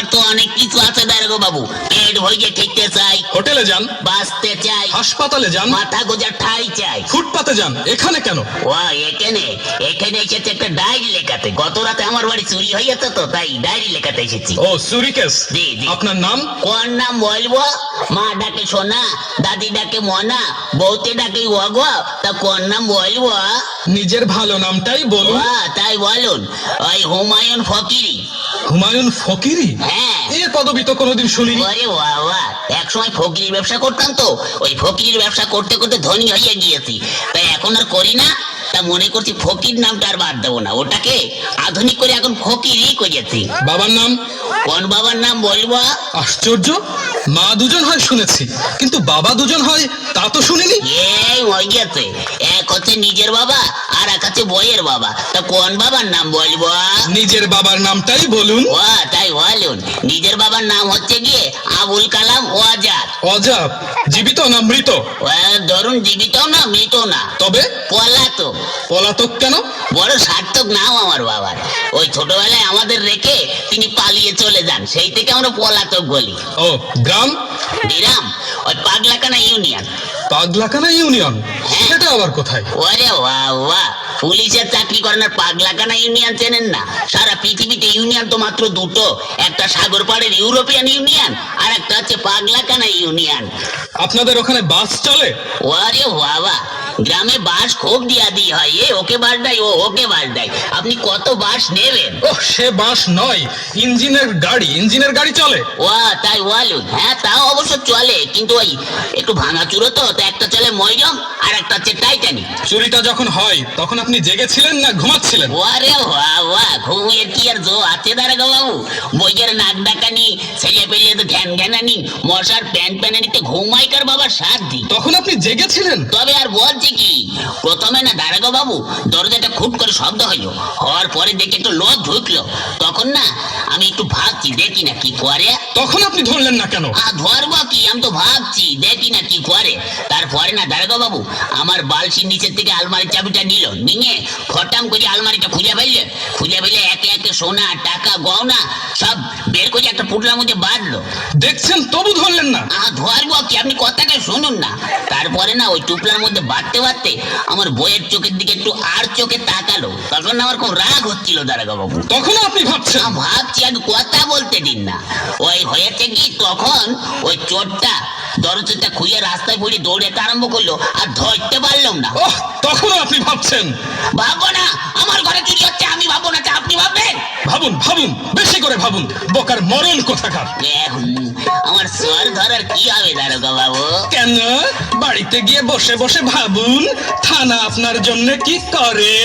চাওয়ার তো অনেক কিছু আছে দারোগা বাবু। পেট ভরিয়ে খেতে চাই, হোটেলে যান, বাঁচতে চাই, হাসপাতালে যান, মাথা গোজার ঠাই চাই। ফুটপাতে যান, এখানে কেন? ও এখানে এখানে এসেছে একটা ডায়েরি লেখাতে। গত রাতে আমার বাড়ি চুরি হয়ে যেত, তো তাই ডায়েরি লেখাতে এসেছি। ও চুরি কেস। জি জি। আপনার নাম? কোন নাম বলবো? মা ডাকে সোনা, দাদি ডাকে মনা, বউতে ডাকে ওয়াগ। তা কোন নাম বলবো? নিজের ভালো নামটাই বলুন। তাই বলুন, ওই হুমায়ুন ফকিরি। হুমায়ুন ফকিরি? হ্যাঁ। এ পদবি তো কোনোদিন শুনিনি। আরে বাবা, এক সময় ফকিরির ব্যবসা করতাম তো, ওই ফকিরির ব্যবসা করতে করতে ধনী হয়ে গিয়েছি, তাই এখন আর করি না। তা মনে করছি ফকির নামটা আর বাদ দেবো না, ওটাকে আধুনিক করে এখন ফকিরই করেছি। বাবার নাম? কোন বাবার নাম বলবো? আশ্চর্য, মা দুজন হয় শুনেছি, কিন্তু বাবা দুজন হয় তা তো শুনিনি। এই হয়ে গেছে, এক হচ্ছে নিজের বাবা আর এক হচ্ছে বইয়ের বাবা। তা কোন বাবার নাম বলবো? নিজের বাবার নামটাই বলুন। ও তাই বলুন, নিজের বাবার নাম হচ্ছে গিয়ে আবুল কালাম ওয়াজাদ। অজাব? জীবিত না মৃত? ধরুন জীবিত না মৃত না, তবে পলাতক। পলাতক কেন? বড় সার্থক নাম আমার বাবার। ওই ছোটবেলায় আমাদের রেখে তিনি পালিয়ে চলে যান, সেই থেকে আমরা পলাতক বলি। ও গ্রাম? গ্রাম ওই পাগলাকানা ইউনিয়ন। পাগলাকানা ইউনিয়ন? হ্যাঁ। সেটা আবার কোথায়? ওরে বাবা, পুলিশের চাকরি করেন আর পাগলাকানা ইউনিয়ন চেনেন না? সারা পৃথিবীতে ইউনিয়ন তো মাত্র দুটো, একটা সাগর পাড়ের ইউরোপিয়ান ইউনিয়ন আর একটা হচ্ছে পাগলাকানা ইউনিয়ন। আপনাদের ওখানে বাস চলে? ওরে বাবা, গ্রামে বাস খুব দিয়া দি হয়, এ ওকে বাস দেয়, ও ওকে বাস দেয়। আপনি কত বাস নেবেন? ও সে বাস নয়, ইঞ্জিনের গাড়ি। ইঞ্জিনের গাড়ি চলে? ও তাই বলুন। হ্যাঁ তাও অবশ্য চলে, কিন্তু ওই একটু ভাঙাচুরো তো, একটা চলে ময়রম আর একটা হচ্ছে টাইটানিক। চুরিটা যখন হয় তখন আপনি জেগেছিলেন না ঘুমাচ্ছিলেন? ওরে বাবা, ঘুমিয়ে কি আর জো আছে দাঁড়াগো বাবু? বইয়ের নাক ডাকানি, ছেলে পেলে তো ঘ্যান ঘ্যানানি, মশার প্যান প্যানানিতে ঘুমাইকার বাবার সাথী। তখন আপনি জেগেছিলেন? তবে আর বলছি কি, প্রথমে না দাঁড়াগো বাবু দরজাটা খুট করে শব্দ হইলো, হওয়ার পরে দেখে একটু লোক ঢুকলো, তখন না আমি একটু ভাবছি দেখি না কি করে। তখন আপনি ধরলেন না কেন? ধরবো কি, আমি তো ভাবছি দেখি না কি করে। তারপরে না দারোগা বাবু আমার বালসির নিচের থেকে আলমারির চাবিটা নিল, নিয়ে ফটাম করে আলমারিটা খুলে ফেললে একে একে সোনা টাকা গহনা সব বের করে একটা পুটলার মধ্যে বাঁধলো। দেখছেন তবু ধরলেন না? ধরবো কি, আপনি কথাটা শুনুন না। তারপরে না ওই টুপলার মধ্যে বাঁধতে বাঁধতে আমার বইয়ের চোখের দিকে একটু আর চোখে তাকালো, তখন আমার খুব রাগ হচ্ছিল দারোগা বাবু। তখন আপনি ভাবছেন? ভাবছি আগে কথা বলতে দিন না। ওই হয়েছে কি, তখন ওই চোরটা দরজাটা খুলে রাস্তায় পড়ে দৌড়াতে আরম্ভ করলো, আর ধরতে পারলাম না। ওহ, তখনও আপনি ভাবছেন? ভাববো না, আমার ঘরে চুরি হচ্ছে, আমি ভাববো না, তা আপনি ভাববেন? ভাবুন ভাবুন, বেশি করে ভাবুন, বোকার মরণ কোথাকার। আমার স্বর ধরার কি হবে দারোগা বাবু? কেন? বাড়িতে গিয়ে বসে বসে ভাবুন, থানা আপনার জন্য কি করে।